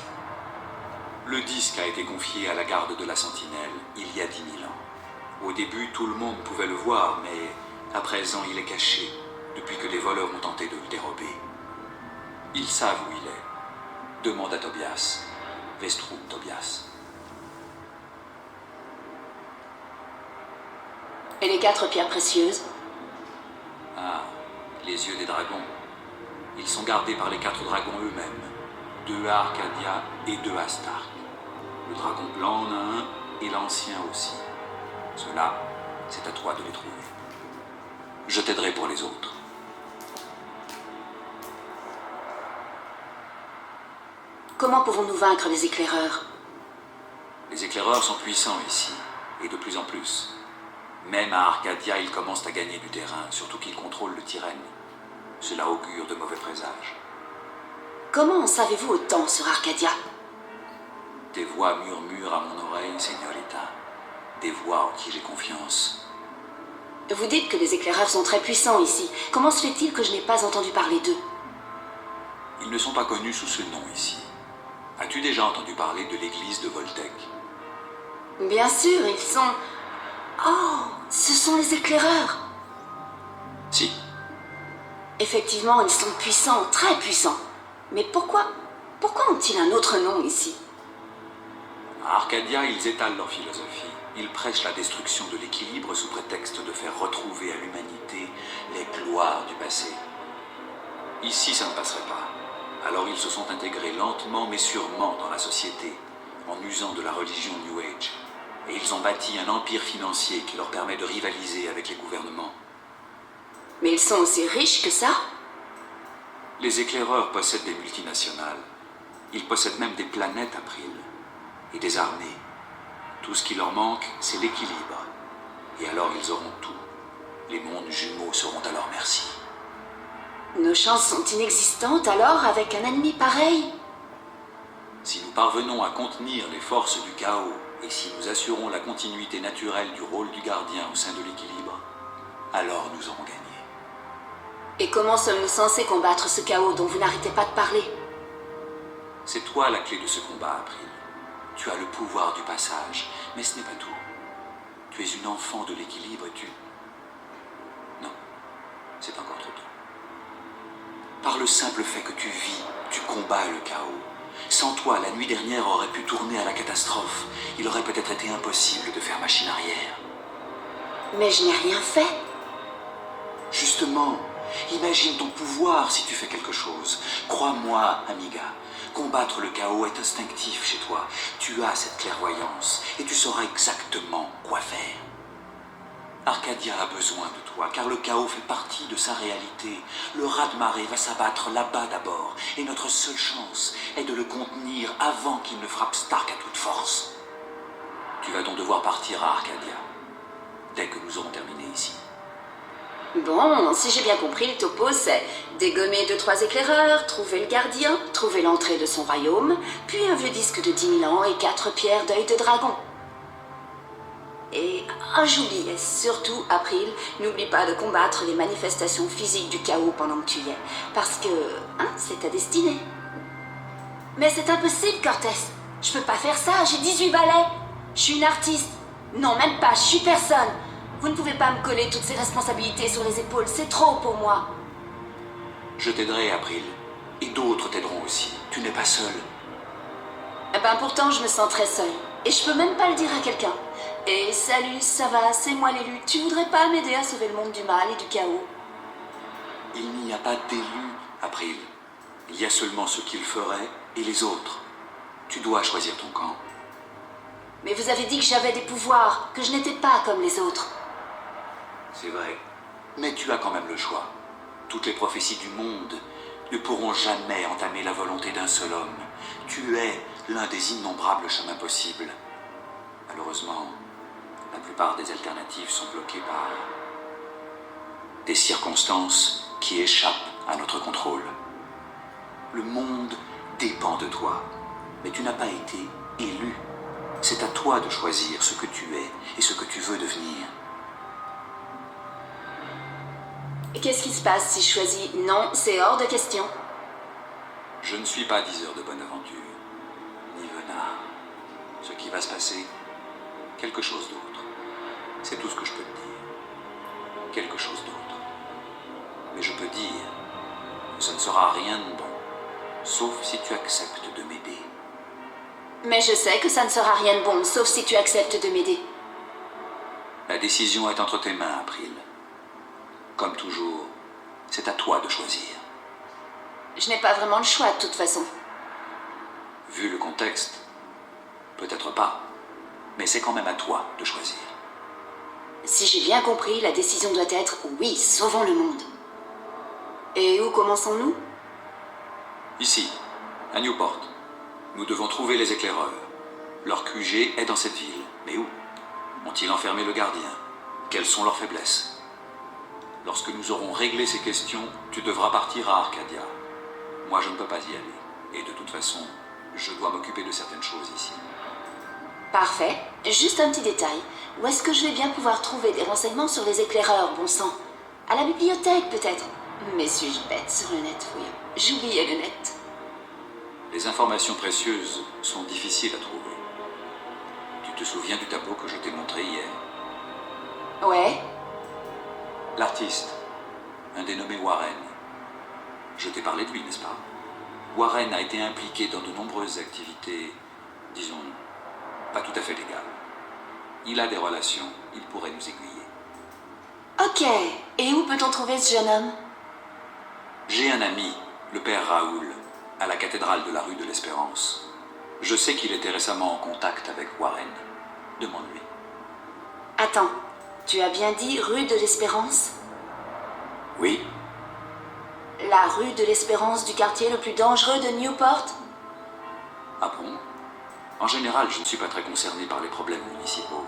Le disque a été confié à la garde de la Sentinelle il y a 10 000 ans. Au début, tout le monde pouvait le voir, mais à présent, il est caché, depuis que des voleurs ont tenté de le dérober. Ils savent où il est. Demande à Tobias. Vestrum Tobias. Et les 4 pierres précieuses? Ah, les yeux des dragons. Ils sont gardés par les 4 dragons eux-mêmes. 2 à Arcadia et 2 à Stark. Le dragon blanc en a un et l'ancien aussi. Cela, c'est à toi de les trouver. Je t'aiderai pour les autres. Comment pouvons-nous vaincre les éclaireurs? Les éclaireurs sont puissants ici, et de plus en plus. Même à Arcadia, ils commencent à gagner du terrain, surtout qu'ils contrôlent le Tyrène. Cela augure de mauvais présages. Comment en savez-vous autant sur Arcadia? Des voix murmurent à mon oreille, Señorita. Des voix en qui j'ai confiance. Vous dites que les éclaireurs sont très puissants ici. Comment se fait-il que je n'ai pas entendu parler d'eux? Ils ne sont pas connus sous ce nom ici. As-tu déjà entendu parler de l'église de Voltec? Bien sûr, ils sont... Oh, ce sont les éclaireurs. Si. Effectivement, ils sont puissants, très puissants. Mais pourquoi ont-ils un autre nom ici? À Arcadia, ils étalent leur philosophie. Ils prêchent la destruction de l'équilibre sous prétexte de faire retrouver à l'humanité les gloires du passé. Ici, ça ne passerait pas. Alors ils se sont intégrés lentement mais sûrement dans la société, en usant de la religion New Age. Et ils ont bâti un empire financier qui leur permet de rivaliser avec les gouvernements. Mais ils sont aussi riches que ça? Les éclaireurs possèdent des multinationales. Ils possèdent même des planètes, April, et des armées. Tout ce qui leur manque, c'est l'équilibre. Et alors ils auront tout. Les mondes jumeaux seront à leur merci. Nos chances sont inexistantes alors avec un ennemi pareil? Si nous parvenons à contenir les forces du chaos et si nous assurons la continuité naturelle du rôle du gardien au sein de l'équilibre, alors nous aurons gagné. Et comment sommes-nous censés combattre ce chaos dont vous n'arrêtez pas de parler? C'est toi la clé de ce combat, April. Tu as le pouvoir du passage, mais ce n'est pas tout. Tu es une enfant de l'équilibre et tu... Non, c'est encore trop tôt. Par le simple fait que tu vis, tu combats le chaos. Sans toi, la nuit dernière aurait pu tourner à la catastrophe. Il aurait peut-être été impossible de faire machine arrière. Mais je n'ai rien fait. Justement, imagine ton pouvoir si tu fais quelque chose. Crois-moi, amiga, combattre le chaos est instinctif chez toi. Tu as cette clairvoyance et tu sauras exactement quoi faire. Arcadia a besoin de toi, car le chaos fait partie de sa réalité. Le raz-de-marée va s'abattre là-bas d'abord, et notre seule chance est de le contenir avant qu'il ne frappe Stark à toute force. Tu vas donc devoir partir à Arcadia, dès que nous aurons terminé ici. Bon, si j'ai bien compris, le topo c'est dégommer 2-3 éclaireurs, trouver le gardien, trouver l'entrée de son royaume, puis un vieux disque de 10 000 ans et 4 pierres d'œil de dragon. Et j'oubliais surtout, April, n'oublie pas de combattre les manifestations physiques du chaos pendant que tu y es. Parce que, c'est ta destinée. Mais c'est impossible, Cortés. Je peux pas faire ça, j'ai 18 balais. Je suis une artiste. Non, même pas, je suis personne. Vous ne pouvez pas me coller toutes ces responsabilités sur les épaules, c'est trop pour moi. Je t'aiderai, April. Et d'autres t'aideront aussi. Tu n'es pas seule. Eh ben pourtant, je me sens très seule. Et je peux même pas le dire à quelqu'un. Et salut, ça va, c'est moi l'élu. Tu voudrais pas m'aider à sauver le monde du mal et du chaos? Il n'y a pas d'élus, April. Il y a seulement ceux qui le feraient et les autres. Tu dois choisir ton camp. Mais vous avez dit que j'avais des pouvoirs, que je n'étais pas comme les autres. C'est vrai. Mais tu as quand même le choix. Toutes les prophéties du monde ne pourront jamais entamer la volonté d'un seul homme. Tu es l'un des innombrables chemins possibles. Malheureusement, la plupart des alternatives sont bloquées par des circonstances qui échappent à notre contrôle. Le monde dépend de toi, mais tu n'as pas été élu. C'est à toi de choisir ce que tu es et ce que tu veux devenir. Et qu'est-ce qui se passe si je choisis non, c'est hors de question? Je ne suis pas diseur de bonne aventure, ni venard. Ce qui va se passer, quelque chose d'autre. C'est tout ce que je peux te dire. Quelque chose d'autre. Mais je peux dire que ce ne sera rien de bon, sauf si tu acceptes de m'aider. Mais je sais que ça ne sera rien de bon, sauf si tu acceptes de m'aider. La décision est entre tes mains, April. Comme toujours, c'est à toi de choisir. Je n'ai pas vraiment le choix, de toute façon. Vu le contexte, peut-être pas. Mais c'est quand même à toi de choisir. Si j'ai bien compris, la décision doit être « oui, sauvons le monde ». Et où commençons-nous? Ici, à Newport, nous devons trouver les éclaireurs. Leur QG est dans cette ville. Mais où? Ont-ils enfermé le gardien? Quelles sont leurs faiblesses? Lorsque nous aurons réglé ces questions, tu devras partir à Arcadia. Moi, je ne peux pas y aller. Et de toute façon, je dois m'occuper de certaines choses ici. Parfait. Juste un petit détail. Où est-ce que je vais bien pouvoir trouver des renseignements sur les éclaireurs, bon sang? À la bibliothèque, peut-être? Mais suis-je bête sur le net, oui. J'oubliais le net. Les informations précieuses sont difficiles à trouver. Tu te souviens du tableau que je t'ai montré hier? Ouais. L'artiste, un dénommé Warren. Je t'ai parlé de lui, n'est-ce pas? Warren a été impliqué dans de nombreuses activités, disons, pas tout à fait légales. Il a des relations, il pourrait nous aiguiller. Ok. Et où peut-on trouver ce jeune homme? J'ai un ami, le père Raoul, à la cathédrale de la rue de l'Espérance. Je sais qu'il était récemment en contact avec Warren. Demande-lui. Attends. Tu as bien dit rue de l'Espérance? Oui, La rue de l'Espérance du quartier le plus dangereux de Newport? Ah bon? En général, je ne suis pas très concerné par les problèmes municipaux.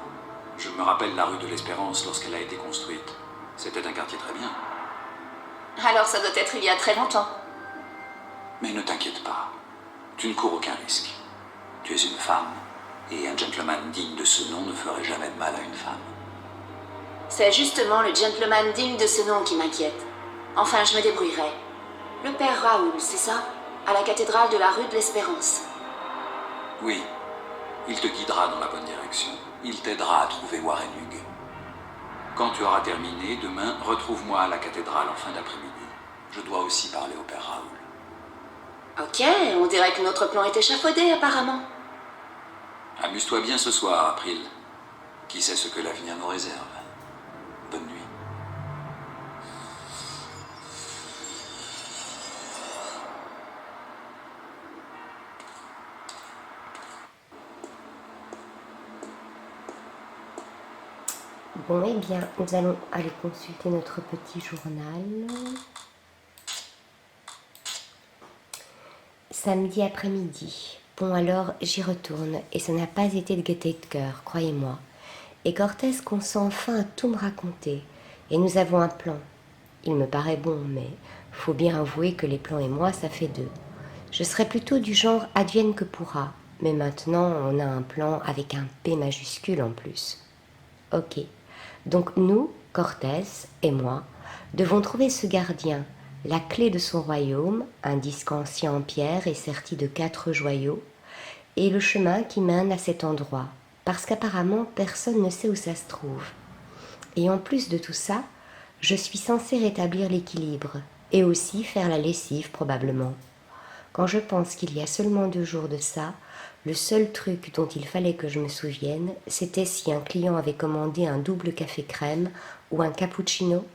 Je me rappelle la rue de l'Espérance lorsqu'elle a été construite. C'était un quartier très bien. Alors ça doit être il y a très longtemps. Mais ne t'inquiète pas. Tu ne cours aucun risque. Tu es une femme, et un gentleman digne de ce nom ne ferait jamais de mal à une femme. C'est justement le gentleman digne de ce nom qui m'inquiète. Enfin, je me débrouillerai. Le père Raoul, c'est ça? À la cathédrale de la rue de l'Espérance. Oui, il te guidera dans la bonne direction. Il t'aidera à trouver Warren Hughes. Quand tu auras terminé, demain, retrouve-moi à la cathédrale en fin d'après-midi. Je dois aussi parler au père Raoul. Ok, on dirait que notre plan est échafaudé apparemment. Amuse-toi bien ce soir, April. Qui sait ce que l'avenir nous réserve? Bonne nuit. Bon, eh bien, nous allons aller consulter notre petit journal. Samedi après-midi. Bon, alors, j'y retourne, et ça n'a pas été de gaieté de cœur, croyez-moi. Et Cortez consent enfin à tout me raconter, et nous avons un plan. Il me paraît bon, mais faut bien avouer que les plans et moi, ça fait deux. Je serais plutôt du genre advienne que pourra, mais maintenant, on a un plan avec un P majuscule en plus. Ok. Donc nous, Cortez et moi, devons trouver ce gardien, la clé de son royaume, un disque ancien en pierre et serti de 4 joyaux, et le chemin qui mène à cet endroit, parce qu'apparemment personne ne sait où ça se trouve. Et en plus de tout ça, je suis censée rétablir l'équilibre, et aussi faire la lessive probablement. Quand je pense qu'il y a seulement 2 jours de ça, le seul truc dont il fallait que je me souvienne, c'était si un client avait commandé un double café crème ou un cappuccino.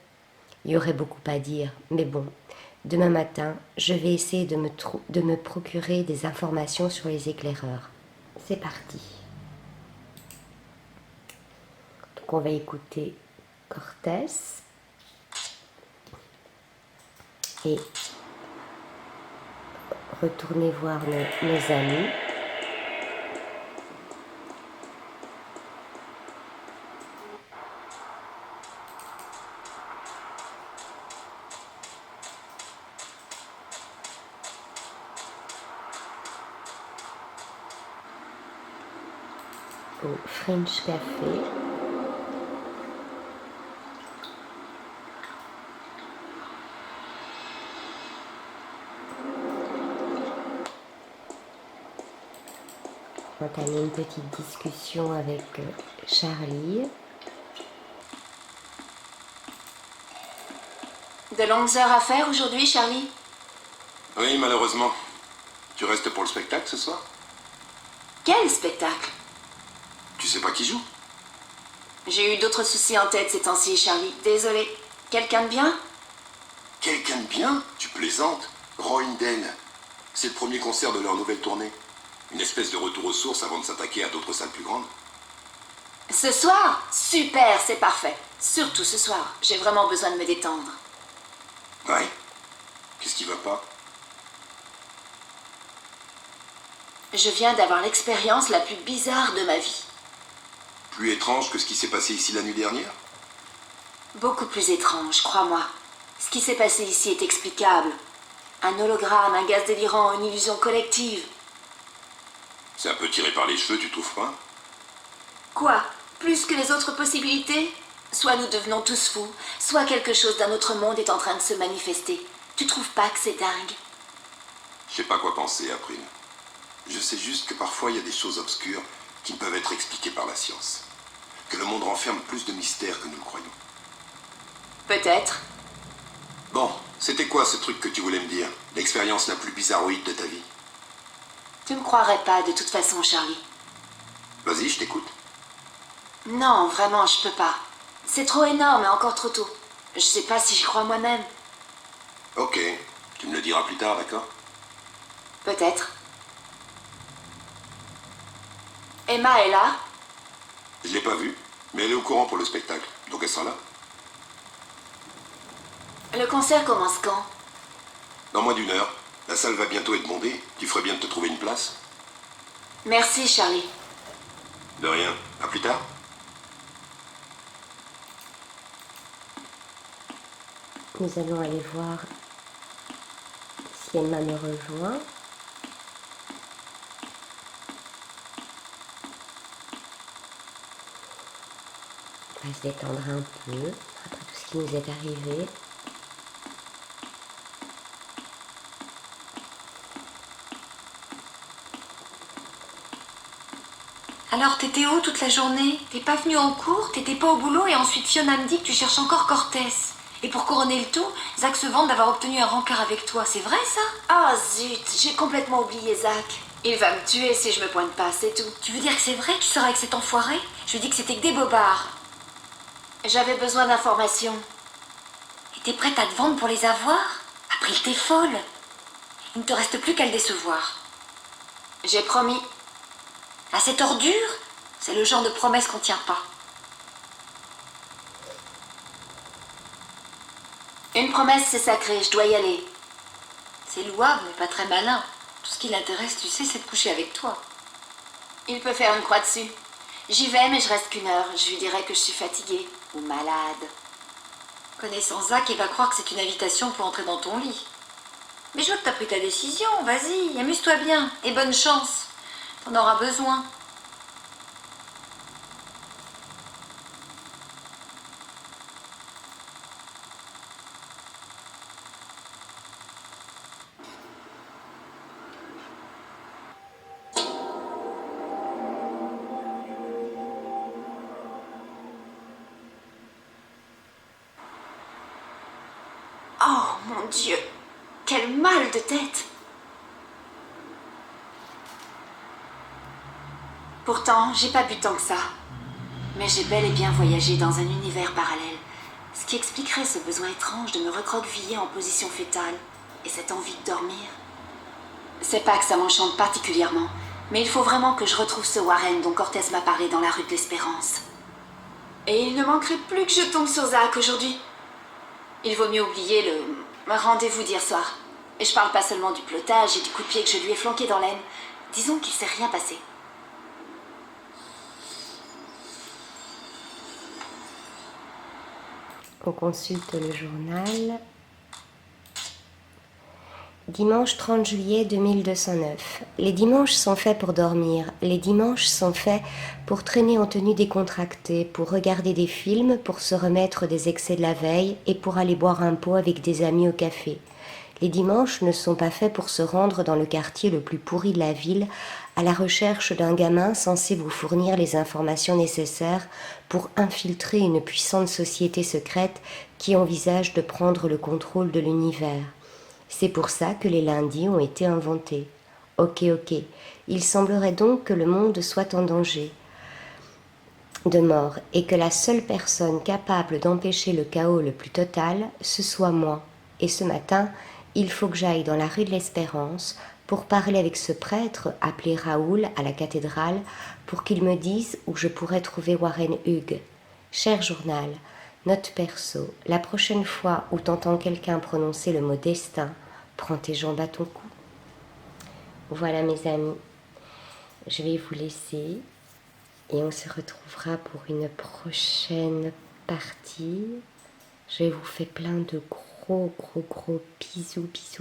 Il y aurait beaucoup à dire, mais bon, demain matin, je vais essayer de me procurer des informations sur les éclaireurs. C'est parti. Donc on va écouter Cortez et retourner voir nos amis. Au French Café. On va entamer une petite discussion avec Charlie. De longues heures à faire aujourd'hui, Charlie? Oui, malheureusement. Tu restes pour le spectacle ce soir? Quel spectacle? Tu sais pas qui joue? J'ai eu d'autres soucis en tête ces temps-ci, Charlie. Désolée. Quelqu'un de bien? Quelqu'un de bien? Tu plaisantes? Roindel. C'est le premier concert de leur nouvelle tournée. Une espèce de retour aux sources avant de s'attaquer à d'autres salles plus grandes. Ce soir? Super, c'est parfait. Surtout ce soir. J'ai vraiment besoin de me détendre. Ouais. Qu'est-ce qui va pas? Je viens d'avoir l'expérience la plus bizarre de ma vie. Plus étrange que ce qui s'est passé ici la nuit dernière? Beaucoup plus étrange, crois-moi. Ce qui s'est passé ici est explicable. Un hologramme, un gaz délirant, une illusion collective. C'est un peu tiré par les cheveux, tu trouves pas? Quoi? Plus que les autres possibilités? Soit nous devenons tous fous, soit quelque chose d'un autre monde est en train de se manifester. Tu trouves pas que c'est dingue? Je sais pas quoi penser, April. Je sais juste que parfois il y a des choses obscures qui ne peuvent être expliquées par la science. Que le monde renferme plus de mystères que nous le croyons. Peut-être. Bon, c'était quoi ce truc que tu voulais me dire? L'expérience la plus bizarroïde de ta vie? Tu me croirais pas de toute façon, Charlie. Vas-y, je t'écoute. Non, vraiment, je peux pas. C'est trop énorme et encore trop tôt. Je sais pas si j'y crois moi-même. Ok, tu me le diras plus tard, d'accord? Peut-être. Emma est là? Je l'ai pas vue, mais elle est au courant pour le spectacle, donc elle sera là. Le concert commence quand? Dans moins d'1 heure. La salle va bientôt être bondée. Tu ferais bien de te trouver une place. Merci, Charlie. De rien. À plus tard. Nous allons aller voir si Emma me rejoint. On va se détendre un peu après tout ce qui nous est arrivé. Alors, t'étais où toute la journée? T'es pas venu en cours, t'étais pas au boulot et ensuite Fiona me dit que tu cherches encore Cortez. Et pour couronner le tout, Zach se vante d'avoir obtenu un rencard avec toi, c'est vrai ça? Ah zut, j'ai complètement oublié Zach. Il va me tuer si je me pointe pas, c'est tout. Tu veux dire que c'est vrai que tu sors avec cet enfoiré? Je lui dis que c'était que des bobards. J'avais besoin d'informations. Et t'es prête à te vendre pour les avoir? April, t'es folle. Il ne te reste plus qu'à le décevoir. J'ai promis. À cette ordure, c'est le genre de promesse qu'on tient pas. Une promesse, c'est sacré, je dois y aller. C'est louable, mais pas très malin. Tout ce qui l'intéresse, tu sais, c'est de coucher avec toi. Il peut faire une croix dessus. J'y vais, mais je reste qu'1 heure. Je lui dirai que je suis fatiguée ou malade. Connaissant Zach, il va croire que c'est une invitation pour entrer dans ton lit. Mais je vois que t'as pris ta décision, vas-y, amuse-toi bien, et bonne chance. T'en auras besoin. Oh mon Dieu, quel mal de tête. Pourtant, j'ai pas bu tant que ça. Mais j'ai bel et bien voyagé dans un univers parallèle, ce qui expliquerait ce besoin étrange de me recroqueviller en position fétale et cette envie de dormir. C'est pas que ça m'enchante particulièrement, mais il faut vraiment que je retrouve ce Warren dont Cortez m'a parlé dans la rue de l'Espérance. Et il ne manquerait plus que je tombe sur Zach aujourd'hui. Il vaut mieux oublier le rendez-vous d'hier soir. Et je parle pas seulement du plotage et du coup de pied que je lui ai flanqué dans l'aine. Disons qu'il s'est rien passé. On consulte le journal. Dimanche 30 juillet 2209. Les dimanches sont faits pour dormir. Les dimanches sont faits pour traîner en tenue décontractée, pour regarder des films, pour se remettre des excès de la veille et pour aller boire un pot avec des amis au café. Les dimanches ne sont pas faits pour se rendre dans le quartier le plus pourri de la ville à la recherche d'un gamin censé vous fournir les informations nécessaires pour infiltrer une puissante société secrète qui envisage de prendre le contrôle de l'univers. C'est pour ça que les lundis ont été inventés. Ok. Il semblerait donc que le monde soit en danger de mort et que la seule personne capable d'empêcher le chaos le plus total, ce soit moi. Et ce matin, il faut que j'aille dans la rue de l'Espérance pour parler avec ce prêtre appelé Raoul à la cathédrale pour qu'il me dise où je pourrais trouver Warren Hughes. Cher journal, note perso, la prochaine fois où t'entends quelqu'un prononcer le mot destin, prends tes jambes à ton cou. Voilà mes amis, je vais vous laisser et on se retrouvera pour une prochaine partie. Je vous fais plein de gros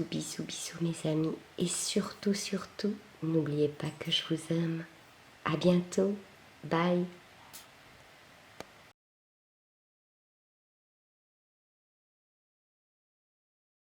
bisous mes amis. Et surtout, n'oubliez pas que je vous aime. À bientôt. Bye.